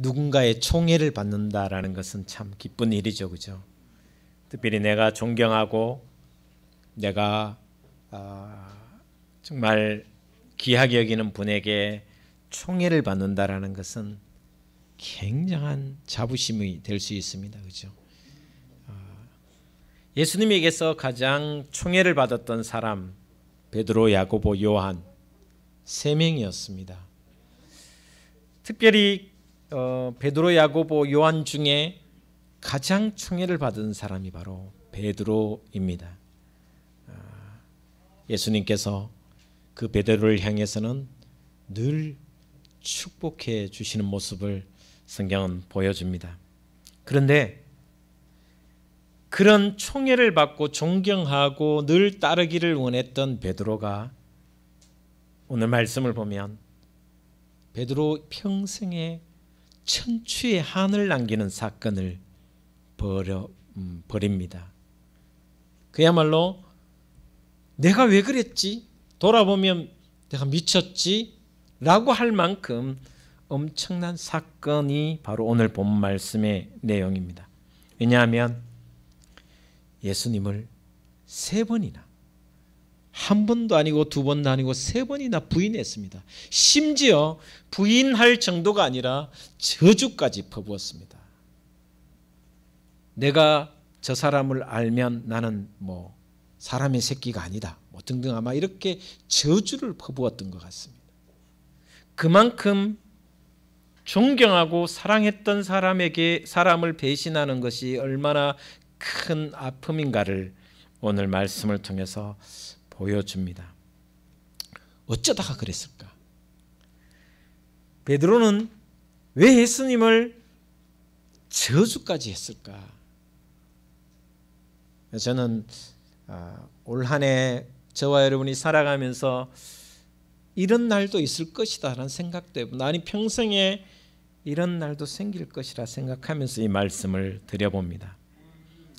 누군가의 총애를 받는다라는 것은 참 기쁜 일이죠, 그죠? 특별히 내가 존경하고 내가 정말 귀하게 여기는 분에게 총애를 받는다라는 것은 굉장한 자부심이 될 수 있습니다, 그죠? 예수님에게서 가장 총애를 받았던 사람 베드로, 야고보, 요한 3명이었습니다. 특별히 베드로, 야고보, 요한 중에 가장 총애를 받은 사람이 바로 베드로입니다. 예수님께서 그 베드로를 향해서는 늘 축복해 주시는 모습을 성경은 보여줍니다. 그런데 그런 총애를 받고 존경하고 늘 따르기를 원했던 베드로가 오늘 말씀을 보면 베드로 평생에 천추의 한을 남기는 사건을 벌입니다. 그야말로 내가 왜 그랬지? 돌아보면 내가 미쳤지? 라고 할 만큼 엄청난 사건이 바로 오늘 본 말씀의 내용입니다. 왜냐하면 예수님을 3번이나, 한 번도 아니고 두 번도 아니고 3번이나 부인했습니다. 심지어 부인할 정도가 아니라 저주까지 퍼부었습니다. 내가 저 사람을 알면 나는 사람의 새끼가 아니다, 등등 아마 이렇게 저주를 퍼부었던 것 같습니다. 그만큼 존경하고 사랑했던 사람을 배신하는 것이 얼마나 큰 아픔인가를 오늘 말씀을 통해서 보여줍니다. 어쩌다가 그랬을까? 베드로는 왜 예수님을 저주까지 했을까? 저는 올 한 해 저와 여러분이 살아가면서 이런 날도 있을 것이다 라는 생각도 해보고 나는 평생에 이런 날도 생길 것이라 생각하면서 이 말씀을 드려봅니다.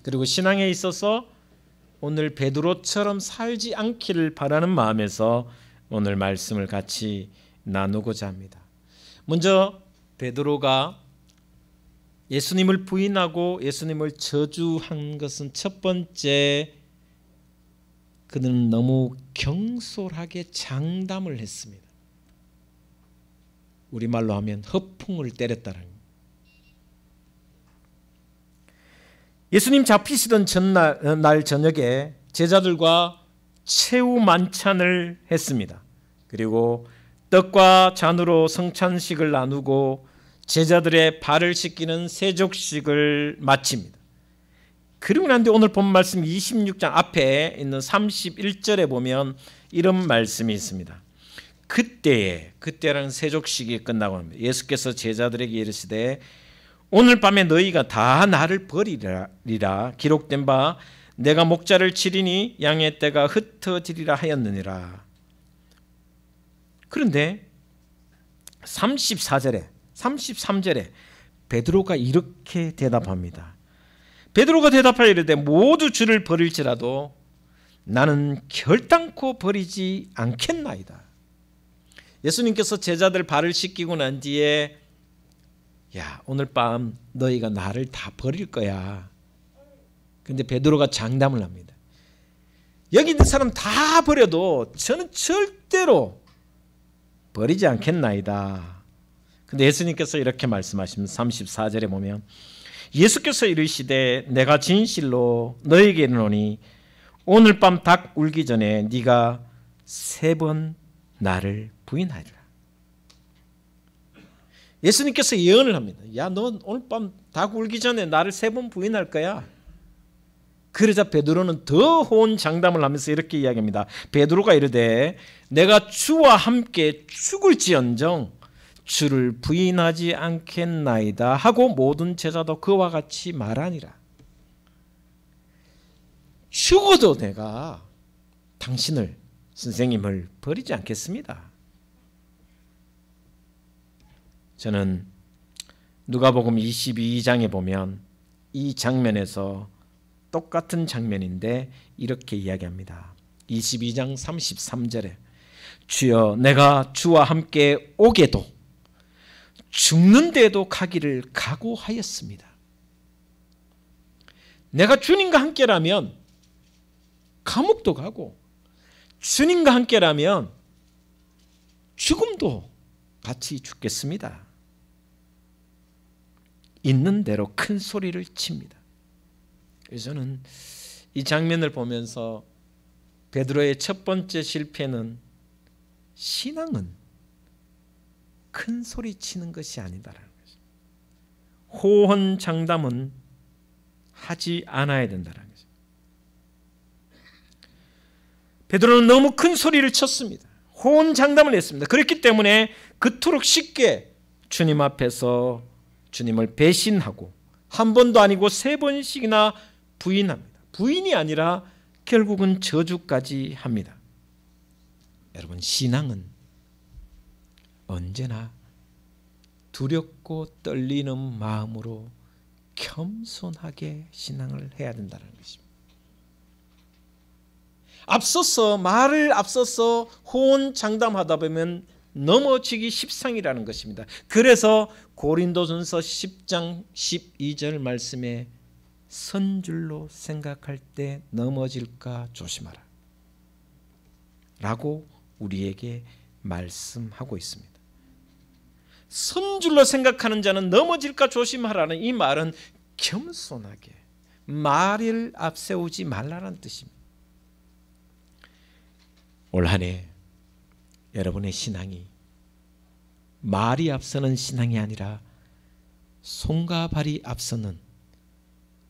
그리고 신앙에 있어서 오늘 베드로처럼 살지 않기를 바라는 마음에서 오늘 말씀을 같이 나누고자 합니다. 먼저 베드로가 예수님을 부인하고 예수님을 저주한 것은 첫 번째, 그는 너무 경솔하게 장담을 했습니다. 우리말로 하면 허풍을 때렸다는 겁니다. 예수님 잡히시던 날 저녁에 제자들과 최후 만찬을 했습니다. 그리고 떡과 잔으로 성찬식을 나누고 제자들의 발을 씻기는 세족식을 마칩니다. 그리고 난 뒤 오늘 본 말씀 26장 앞에 있는 31절에 보면 이런 말씀이 있습니다. 그때라는 세족식이 끝나고 합니다. 예수께서 제자들에게 이르시되 오늘 밤에 너희가 다 나를 버리리라. 기록된 바 내가 목자를 치리니 양의 떼가 흩어지리라 하였느니라. 그런데 33절에 베드로가 이렇게 대답합니다. 베드로가 대답하여 이르되 모두 주를 버릴지라도 나는 결단코 버리지 않겠나이다. 예수님께서 제자들 발을 씻기고 난 뒤에 야, 오늘 밤 너희가 나를 다 버릴 거야. 그런데 베드로가 장담을 합니다. 여기 있는 사람 다 버려도 저는 절대로 버리지 않겠나이다. 근데 예수님께서 이렇게 말씀하십니다. 34절에 보면 예수께서 이르시되 내가 진실로 너에게 이르노니 오늘 밤 닭 울기 전에 네가 3번 나를 부인하리라. 예수님께서 예언을 합니다. 야, 너 오늘 밤 닭 울기 전에 나를 3번 부인할 거야. 그러자 베드로는 더 호언장담을 하면서 이렇게 이야기합니다. 베드로가 이르되 내가 주와 함께 죽을지언정 주를 부인하지 않겠나이다 하고 모든 제자도 그와 같이 말하니라. 죽어도 내가 당신을, 선생님을 버리지 않겠습니다. 저는 누가복음 22장에 보면 이 장면에서 똑같은 장면인데 이렇게 이야기합니다. 22장 33절에 주여 내가 주와 함께 오게도 죽는 데도 가기를 각오하였습니다. 내가 주님과 함께라면 감옥도 가고, 주님과 함께라면 죽음도 같이 죽겠습니다. 있는 대로 큰 소리를 칩니다. 그래서 저는 이 장면을 보면서 베드로의 첫 번째 실패는 신앙은 큰 소리 치는 것이 아니다라는 거죠. 호언장담은 하지 않아야 된다는 거죠. 베드로는 너무 큰 소리를 쳤습니다. 호언장담을 했습니다. 그렇기 때문에 그토록 쉽게 주님 앞에서 주님을 배신하고 한 번도 아니고 3번씩이나 부인합니다. 부인이 아니라 결국은 저주까지 합니다. 여러분, 신앙은 언제나 두렵고 떨리는 마음으로 겸손하게 신앙을 해야 된다는 것입니다. 말을 앞서서 호언장담하다 보면 넘어지기 십상이라는 것입니다. 그래서 고린도전서 10장 12절 말씀에 선줄로 생각할 때 넘어질까 조심하라 라고 우리에게 말씀하고 있습니다. 선줄로 생각하는 자는 넘어질까 조심하라는 이 말은 겸손하게 말을 앞세우지 말라는 뜻입니다. 올 한 해 여러분의 신앙이 말이 앞서는 신앙이 아니라 손과 발이 앞서는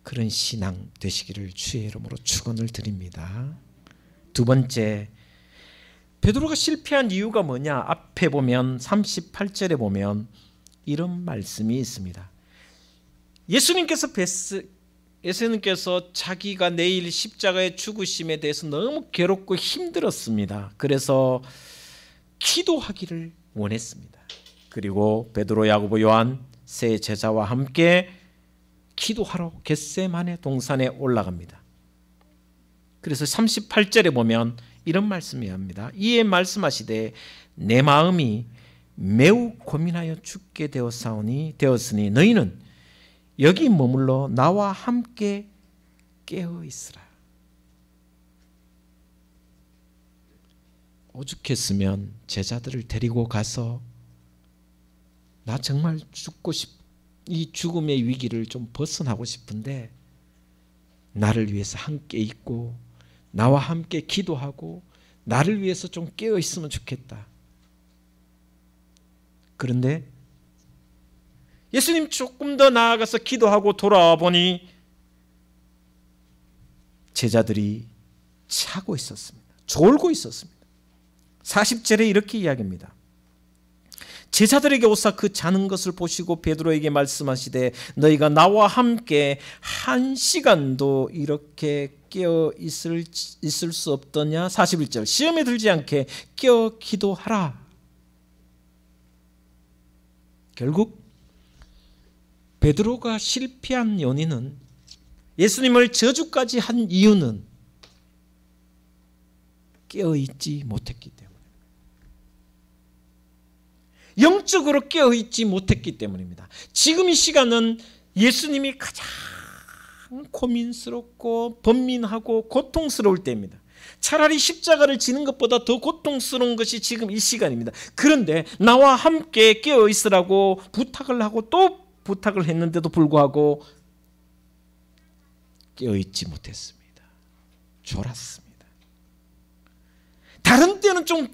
그런 신앙 되시기를 주의 이름으로 축원을 드립니다. 두 번째, 베드로가 실패한 이유가 뭐냐? 앞에 보면 38절에 보면 이런 말씀이 있습니다. 예수님께서 자기가 내일 십자가의 죽으심에 대해서 너무 괴롭고 힘들었습니다. 그래서 기도하기를 원했습니다. 그리고 베드로, 야고보, 요한 세 제자와 함께 기도하러 겟세마네 동산에 올라갑니다. 그래서 38절에 보면 이런 말씀이 합니다. 이에 말씀하시되 내 마음이 매우 고민하여 죽게 되었으니 너희는 여기 머물러 나와 함께 깨어 있으라. 오죽했으면 제자들을 데리고 가서 나 정말 이 죽음의 위기를 좀 벗어나고 싶은데 나를 위해서 함께 있고 나와 함께 기도하고 나를 위해서 좀 깨어 있으면 좋겠다. 그런데 예수님 조금 더 나아가서 기도하고 돌아와 보니 제자들이 자고 있었습니다. 졸고 있었습니다. 40절에 이렇게 이야기합니다. 제자들에게 오사 그 자는 것을 보시고 베드로에게 말씀하시되 너희가 나와 함께 1시간도 이렇게 깨어 있을 수 없더냐. 41절 시험에 들지 않게 깨어 기도하라. 결국 베드로가 실패한 연인은, 예수님을 저주까지 한 이유는 깨어있지 못했기 때문에, 영적으로 깨어있지 못했기 때문입니다. 지금 이 시간은 예수님이 가장 고민스럽고 번민하고 고통스러울 때입니다. 차라리 십자가를 지는 것보다 더 고통스러운 것이 지금 이 시간입니다. 그런데 나와 함께 깨어있으라고 부탁을 하고 또 부탁을 했는데도 불구하고 깨어있지 못했습니다. 졸았습니다. 다른 때는 좀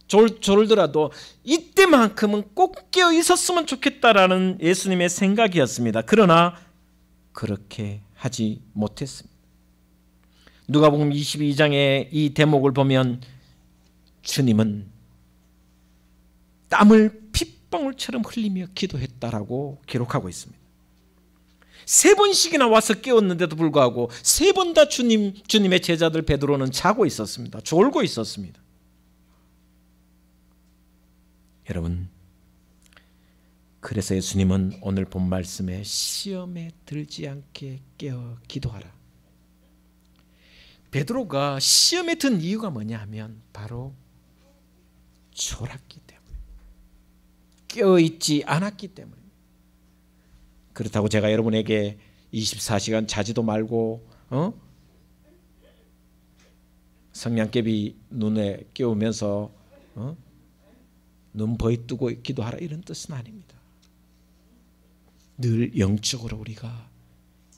졸더라도 이때만큼은 꼭 깨어 있었으면 좋겠다라는 예수님의 생각이었습니다. 그러나 그렇게 하지 못했습니다. 누가복음 22장의 이 대목을 보면 주님은 땀을 핏방울처럼 흘리며 기도했다라고 기록하고 있습니다. 3번씩이나 와서 깨웠는데도 불구하고 3번 다 주님의 제자들 베드로는 자고 있었습니다. 졸고 있었습니다. 여러분, 그래서 예수님은 오늘 본 말씀에 시험에 들지 않게 깨어 기도하라. 베드로가 시험에 든 이유가 뭐냐 하면 바로 졸았기 때문에, 깨어있지 않았기 때문입니다. 그렇다고 제가 여러분에게 24시간 자지도 말고 성냥개비 눈에 끼우면서 눈 버이 뜨고 기도하라 이런 뜻은 아닙니다. 늘 영적으로 우리가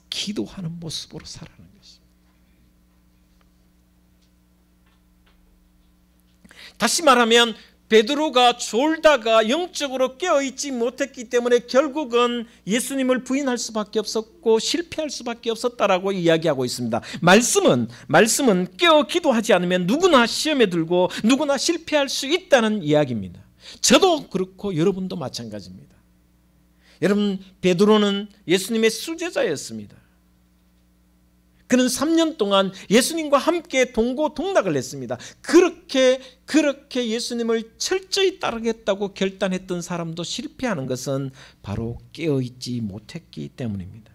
기도하는 모습으로 살아가는 것입니다. 다시 말하면 베드로가 졸다가 영적으로 깨어있지 못했기 때문에 결국은 예수님을 부인할 수밖에 없었고 실패할 수밖에 없었다라고 이야기하고 있습니다. 말씀은 깨어 기도하지 않으면 누구나 시험에 들고 누구나 실패할 수 있다는 이야기입니다. 저도 그렇고 여러분도 마찬가지입니다. 여러분, 베드로는 예수님의 수제자였습니다. 그는 3년 동안 예수님과 함께 동고동락을 했습니다. 그렇게 예수님을 철저히 따르겠다고 결단했던 사람도 실패하는 것은 바로 깨어있지 못했기 때문입니다.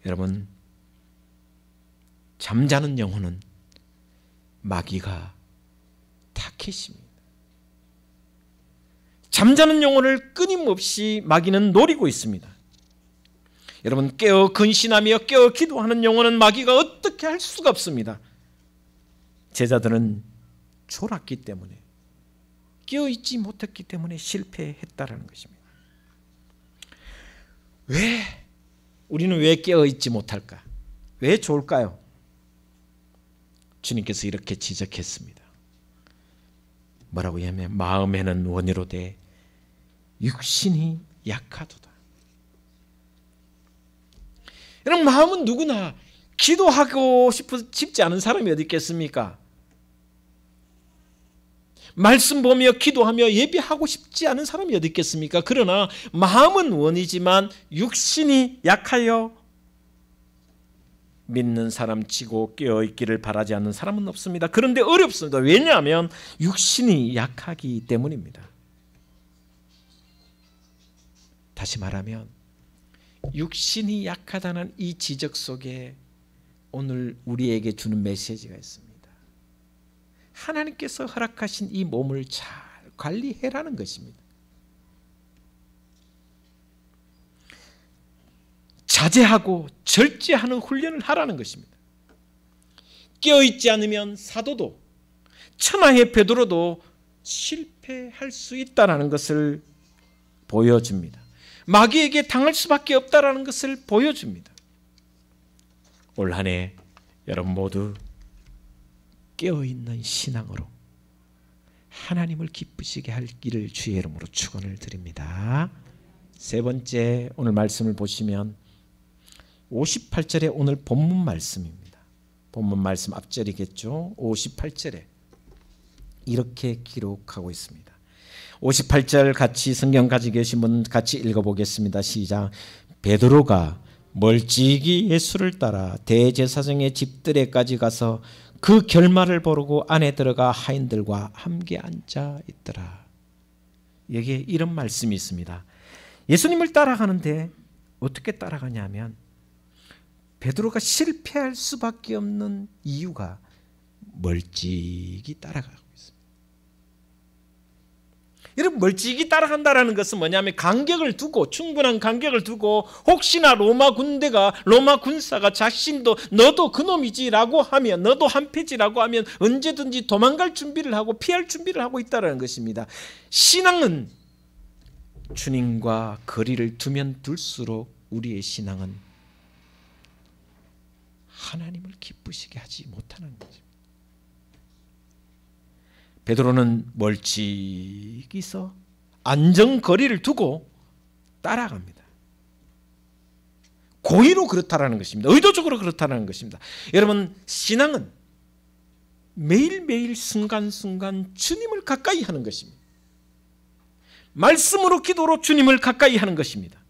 여러분, 잠자는 영혼은 마귀가 타켓입니다. 잠자는 영혼을 끊임없이 마귀는 노리고 있습니다. 여러분, 깨어 근신하며 깨어 기도하는 영혼은 마귀가 어떻게 할 수가 없습니다. 제자들은 졸았기 때문에, 깨어있지 못했기 때문에 실패했다라는 것입니다. 우리는 왜 깨어있지 못할까? 왜 졸까요? 주님께서 이렇게 지적했습니다. 뭐라고 하냐면 마음에는 원이로되 육신이 약하도다. 여러분, 마음은 누구나 기도하고 싶지 않은 사람이 어디 있겠습니까? 말씀 보며 기도하며 예배하고 싶지 않은 사람이 어디 있겠습니까? 그러나 마음은 원이지만 육신이 약하여 믿는 사람 치고 깨어있기를 바라지 않는 사람은 없습니다. 그런데 어렵습니다. 왜냐하면 육신이 약하기 때문입니다. 다시 말하면 육신이 약하다는 이 지적 속에 오늘 우리에게 주는 메시지가 있습니다. 하나님께서 허락하신 이 몸을 잘 관리해라는 것입니다. 자제하고 절제하는 훈련을 하라는 것입니다. 깨어있지 않으면 사도도 천하의 베드로도 실패할 수 있다는 것을 보여줍니다. 마귀에게 당할 수밖에 없다는 것을 보여줍니다. 올 한 해 여러분 모두 깨어있는 신앙으로 하나님을 기쁘시게 할 길을 주의 이름으로 축원을 드립니다. 세 번째, 오늘 말씀을 보시면 58절에 오늘 본문 말씀입니다. 본문 말씀 앞절이겠죠. 58절에 이렇게 기록하고 있습니다. 58절 같이 성경 가지고 계신 분 같이 읽어보겠습니다. 시작. 베드로가 멀찍이 예수를 따라 대제사장의 집들에까지 가서 그 결말을 보고 안에 들어가 하인들과 함께 앉아 있더라. 여기에 이런 말씀이 있습니다. 예수님을 따라가는데 어떻게 따라가냐면 베드로가 실패할 수밖에 없는 이유가 멀찍이 따라가고 있습니다. 여러분, 멀찍이 따라간다는 것은 뭐냐면 간격을 두고, 충분한 간격을 두고, 혹시나 로마 군사가 자신도 너도 그놈이지라고 하면, 너도 한패지라고 하면 언제든지 도망갈 준비를 하고 피할 준비를 하고 있다는 것입니다. 신앙은 주님과 거리를 두면 둘수록 우리의 신앙은 하나님을 기쁘시게 하지 못하는 거죠. 베드로는 멀찍이서 안정거리를 두고 따라갑니다. 고의로 그렇다라는 것입니다. 의도적으로 그렇다라는 것입니다. 여러분, 신앙은 매일매일 순간순간 주님을 가까이 하는 것입니다. 말씀으로 기도로 주님을 가까이 하는 것입니다.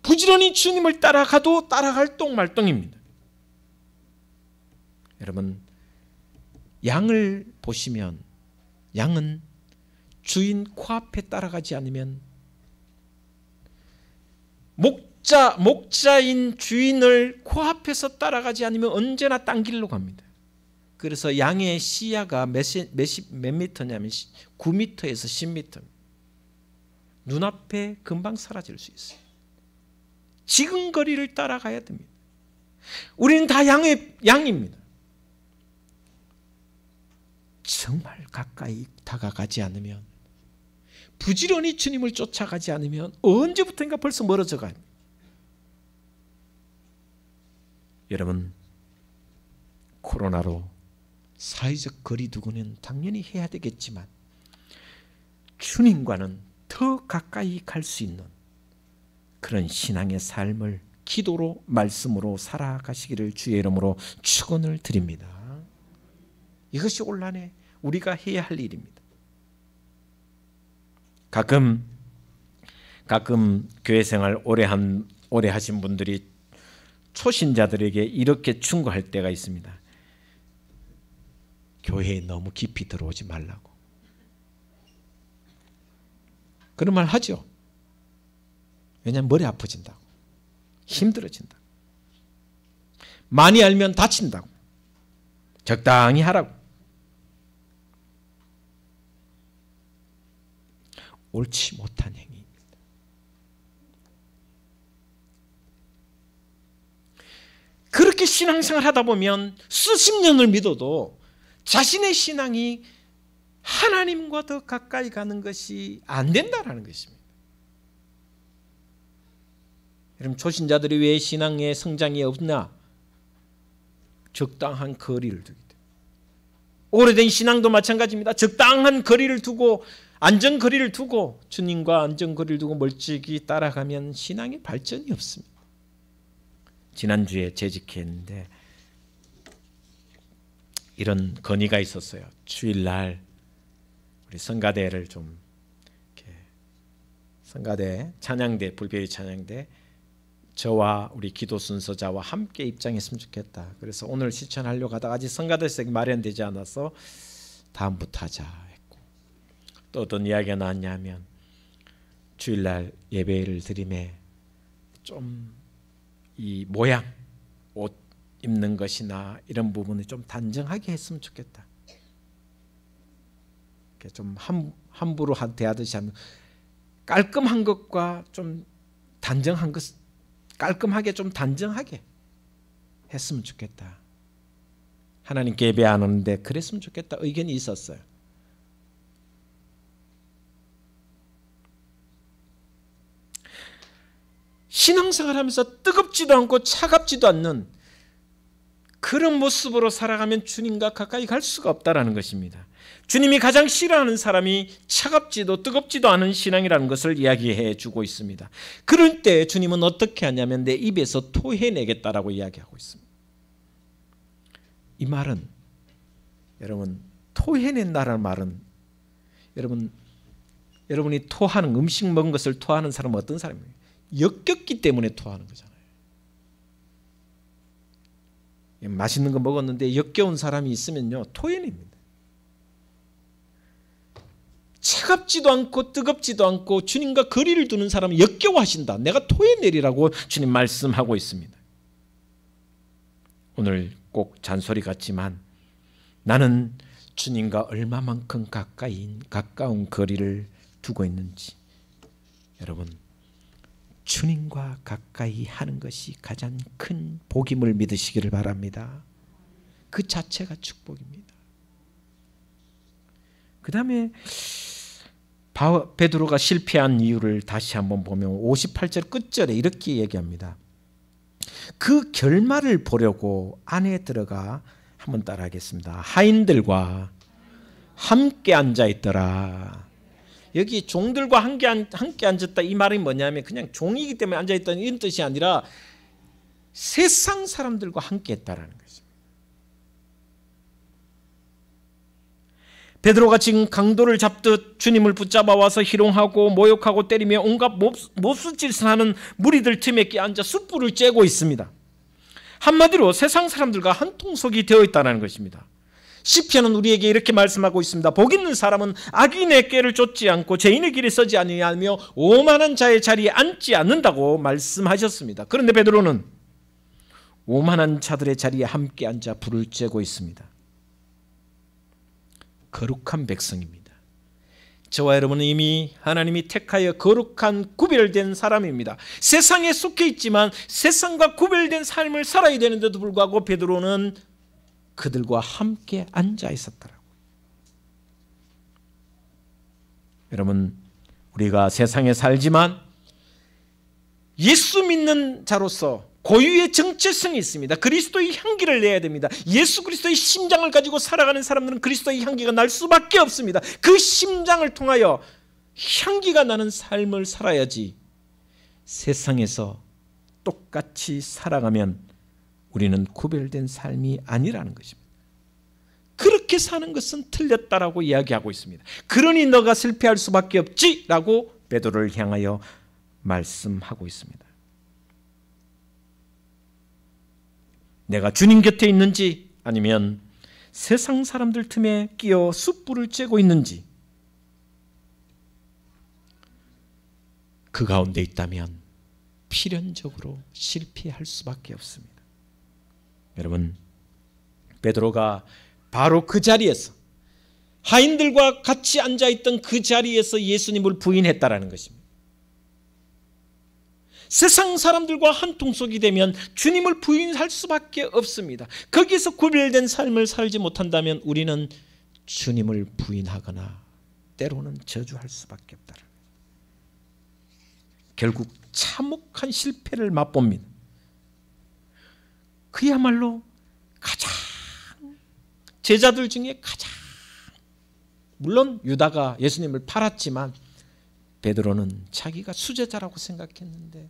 부지런히 주님을 따라가도 따라갈 똥말똥입니다. 여러분, 양을 보시면 양은 주인 코앞에 따라가지 않으면 목자인 주인을 코앞에서 따라가지 않으면 언제나 딴 길로 갑니다. 그래서 양의 시야가 몇 미터냐면 9미터에서 10미터. 눈앞에 금방 사라질 수 있어요. 지금 거리를 따라가야 됩니다. 우리는 다 양입니다. 정말 가까이 다가가지 않으면, 부지런히 주님을 쫓아가지 않으면 언제부턴가 벌써 멀어져 가요. 여러분, 코로나로 사회적 거리 두기는 당연히 해야 되겠지만 주님과는 더 가까이 갈 수 있는 그런 신앙의 삶을 기도로 말씀으로 살아가시기를 주의 이름으로 축원을 드립니다. 이것이 올한해 우리가 해야 할 일입니다. 가끔 교회 생활 오래 하신 분들이 초신자들에게 이렇게 충고할 때가 있습니다. 교회에 너무 깊이 들어오지 말라고. 그런 말 하죠. 왜냐하면 머리 아파진다고, 힘들어진다고, 많이 알면 다친다고, 적당히 하라고. 옳지 못한 행위입니다. 그렇게 신앙생활 하다 보면 수십 년을 믿어도 자신의 신앙이 하나님과 더 가까이 가는 것이 안 된다는 것입니다. 여러분, 초신자들이 왜 신앙의 성장이 없나? 적당한 거리를 두기 때문에. 오래된 신앙도 마찬가지입니다. 적당한 거리를 두고, 안전거리를 두고, 주님과 안전거리를 두고 멀찍이 따라가면 신앙의 발전이 없습니다. 지난주에 재직했는데 이런 건의가 있었어요. 주일날 우리 성가대를 좀 이렇게, 성가대 찬양대, 불교의 찬양대, 저와 우리 기도 순서자와 함께 입장했으면 좋겠다. 그래서 오늘 실천하려고 하다가 아직 성가대석이 마련되지 않아서 다음부터 하자 했고, 또 어떤 이야기가 나왔냐면 주일날 예배를 드림에 좀 이 모양, 옷 입는 것이나 이런 부분을 좀 단정하게 했으면 좋겠다. 좀 함부로 대하듯이 하면 깔끔한 것과 좀 단정한 것, 깔끔하게 좀 단정하게 했으면 좋겠다. 하나님께 예배하는데 그랬으면 좋겠다 의견이 있었어요. 신앙생활하면서 뜨겁지도 않고 차갑지도 않는 그런 모습으로 살아가면 주님과 가까이 갈 수가 없다라는 것입니다. 주님이 가장 싫어하는 사람이 차갑지도 뜨겁지도 않은 신앙이라는 것을 이야기해 주고 있습니다. 그럴 때 주님은 어떻게 하냐면 내 입에서 토해내겠다라고 이야기하고 있습니다. 이 말은, 여러분, 토해낸다라는 말은, 여러분이 토하는, 음식 먹은 것을 토하는 사람은 어떤 사람이에요? 역겹기 때문에 토하는 거잖아요. 맛있는 거 먹었는데 역겨운 사람이 있으면요, 토해냅니다. 차갑지도 않고 뜨겁지도 않고 주님과 거리를 두는 사람은 역겨워하신다. 내가 토해내리라고 주님 말씀하고 있습니다. 오늘 꼭 잔소리 같지만 나는 주님과 얼마만큼 가까운 거리를 두고 있는지, 여러분, 주님과 가까이 하는 것이 가장 큰 복임을 믿으시기를 바랍니다. 그 자체가 축복입니다. 그 다음에 베드로가 실패한 이유를 다시 한번 보면 58절 끝절에 이렇게 얘기합니다. 그 결말을 보려고 안에 들어가, 한번 따라하겠습니다. 하인들과 함께 앉아 있더라. 여기 종들과 함께 앉았다, 이 말이 뭐냐면 그냥 종이기 때문에 앉아있다는 이런 뜻이 아니라 세상 사람들과 함께 했다라는 것입니다. 베드로가 지금 강도를 잡듯 주님을 붙잡아 와서 희롱하고 모욕하고 때리며 온갖 몹쓸짓을 하는 무리들 틈에 끼어앉아 숯불을 쬐고 있습니다. 한마디로 세상 사람들과 한 통속이 되어 있다는 것입니다. 시편은 우리에게 이렇게 말씀하고 있습니다. 복 있는 사람은 악인의 꾀를 쫓지 않고 죄인의 길에 서지 아니하며 오만한 자의 자리에 앉지 않는다고 말씀하셨습니다. 그런데 베드로는 오만한 자들의 자리에 함께 앉아 불을 쬐고 있습니다. 거룩한 백성입니다. 저와 여러분은 이미 하나님이 택하여 거룩한 구별된 사람입니다. 세상에 속해 있지만 세상과 구별된 삶을 살아야 되는데도 불구하고 베드로는 그들과 함께 앉아 있었더라고요. 여러분, 우리가 세상에 살지만 예수 믿는 자로서 고유의 정체성이 있습니다. 그리스도의 향기를 내야 됩니다. 예수 그리스도의 심장을 가지고 살아가는 사람들은 그리스도의 향기가 날 수밖에 없습니다. 그 심장을 통하여 향기가 나는 삶을 살아야지 세상에서 똑같이 살아가면 우리는 구별된 삶이 아니라는 것입니다. 그렇게 사는 것은 틀렸다라고 이야기하고 있습니다. 그러니 너가 실패할 수밖에 없지라고 베드로를 향하여 말씀하고 있습니다. 내가 주님 곁에 있는지 아니면 세상 사람들 틈에 끼어 숯불을 쬐고 있는지 그 가운데 있다면 필연적으로 실패할 수밖에 없습니다. 여러분, 베드로가 바로 그 자리에서 하인들과 같이 앉아있던 그 자리에서 예수님을 부인했다라는 것입니다. 세상 사람들과 한 통속이 되면 주님을 부인할 수밖에 없습니다. 거기서 구별된 삶을 살지 못한다면 우리는 주님을 부인하거나 때로는 저주할 수밖에 없다. 결국 참혹한 실패를 맛봅니다. 그야말로 가장 제자들 중에 가장, 물론 유다가 예수님을 팔았지만 베드로는 자기가 수제자라고 생각했는데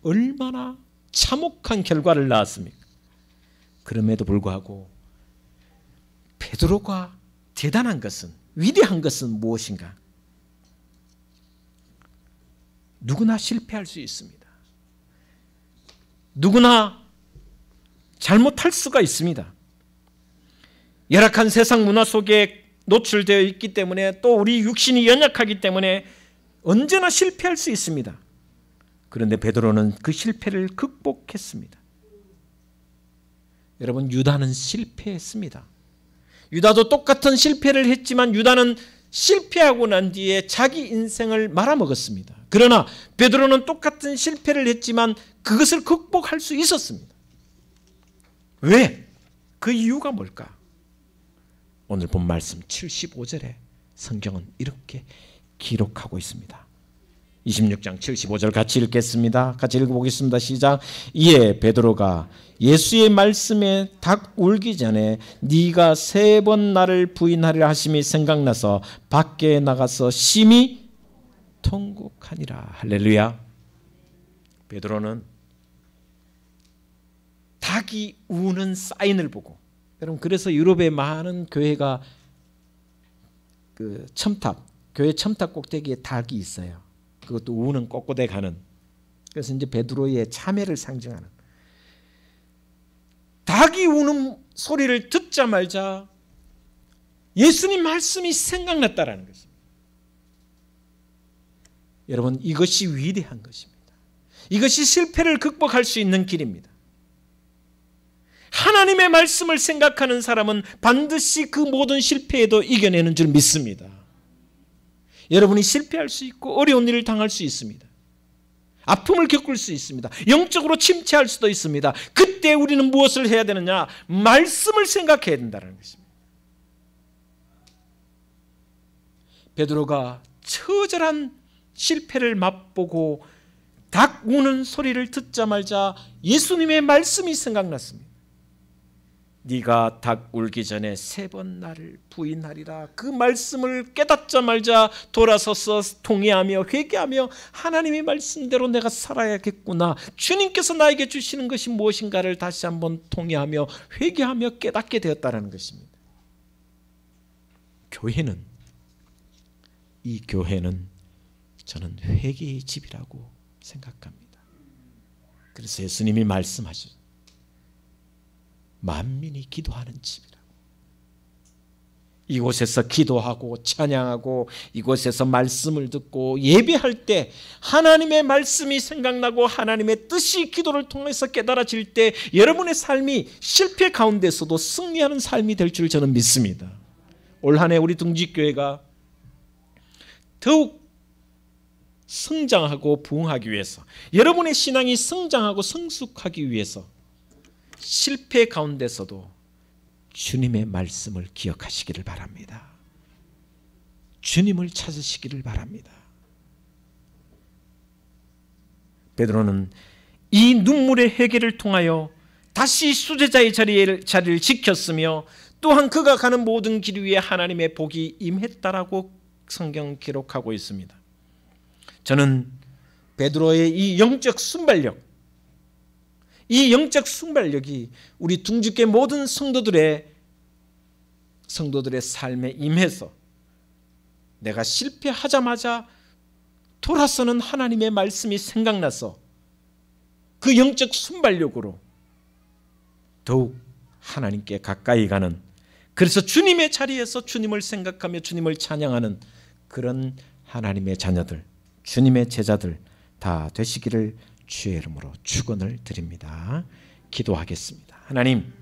얼마나 참혹한 결과를 낳았습니까? 그럼에도 불구하고 베드로가 대단한 것은, 위대한 것은 무엇인가? 누구나 실패할 수 있습니다. 누구나 잘못할 수가 있습니다. 열악한 세상 문화 속에 노출되어 있기 때문에 또 우리 육신이 연약하기 때문에 언제나 실패할 수 있습니다. 그런데 베드로는 그 실패를 극복했습니다. 여러분, 유다는 실패했습니다. 유다도 똑같은 실패를 했지만 유다는 실패하고 난 뒤에 자기 인생을 말아먹었습니다. 그러나 베드로는 똑같은 실패를 했지만 그것을 극복할 수 있었습니다. 왜? 그 이유가 뭘까? 오늘 본 말씀 75절에 성경은 이렇게 기록하고 있습니다. 26장 75절 같이 읽겠습니다. 같이 읽어보겠습니다. 시작. 이에 베드로가 예수의 말씀에 닭 울기 전에 네가 3번 나를 부인하리라 하심이 생각나서 밖에 나가서 심히 통곡하니라. 할렐루야. 베드로는 닭이 우는 사인을 보고, 여러분, 그래서 유럽의 많은 교회가 그 첨탑, 교회 첨탑 꼭대기에 닭이 있어요. 그것도 우는 꼬꼬대 가는. 그래서 이제 베드로의 참회를 상징하는. 닭이 우는 소리를 듣자마자 예수님 말씀이 생각났다라는 것입니다. 여러분, 이것이 위대한 것입니다. 이것이 실패를 극복할 수 있는 길입니다. 하나님의 말씀을 생각하는 사람은 반드시 그 모든 실패에도 이겨내는 줄 믿습니다. 여러분이 실패할 수 있고 어려운 일을 당할 수 있습니다. 아픔을 겪을 수 있습니다. 영적으로 침체할 수도 있습니다. 그때 우리는 무엇을 해야 되느냐? 말씀을 생각해야 된다는 것입니다. 베드로가 처절한 실패를 맛보고 닭 우는 소리를 듣자마자 예수님의 말씀이 생각났습니다. 네가 닭 울기 전에 3번 나를 부인하리라. 그 말씀을 깨닫자마자 돌아서서 통회하며 회개하며 하나님의 말씀대로 내가 살아야겠구나, 주님께서 나에게 주시는 것이 무엇인가를 다시 한번 통회하며 회개하며 깨닫게 되었다는 것입니다. 이 교회는 저는 회개의 집이라고 생각합니다. 그래서 예수님이 말씀하셨죠. 만민이 기도하는 집이라고. 이곳에서 기도하고 찬양하고 이곳에서 말씀을 듣고 예배할 때 하나님의 말씀이 생각나고 하나님의 뜻이 기도를 통해서 깨달아질 때 여러분의 삶이 실패 가운데서도 승리하는 삶이 될 줄 저는 믿습니다. 올 한 해 우리 둥지교회가 더욱 성장하고 부흥하기 위해서, 여러분의 신앙이 성장하고 성숙하기 위해서 실패 가운데서도 주님의 말씀을 기억하시기를 바랍니다. 주님을 찾으시기를 바랍니다. 베드로는 이 눈물의 회개를 통하여 다시 수제자의 자리를 지켰으며 또한 그가 가는 모든 길 위에 하나님의 복이 임했다라고 성경 기록하고 있습니다. 저는 베드로의 이 영적 순발력이 우리 둥지교회 모든 성도들의 삶에 임해서 내가 실패하자마자 돌아서는 하나님의 말씀이 생각나서 그 영적 순발력으로 더욱 하나님께 가까이 가는, 그래서 주님의 자리에서 주님을 생각하며 주님을 찬양하는 그런 하나님의 자녀들, 주님의 제자들 다 되시기를 주의 이름으로 축원을 드립니다. 기도하겠습니다. 하나님,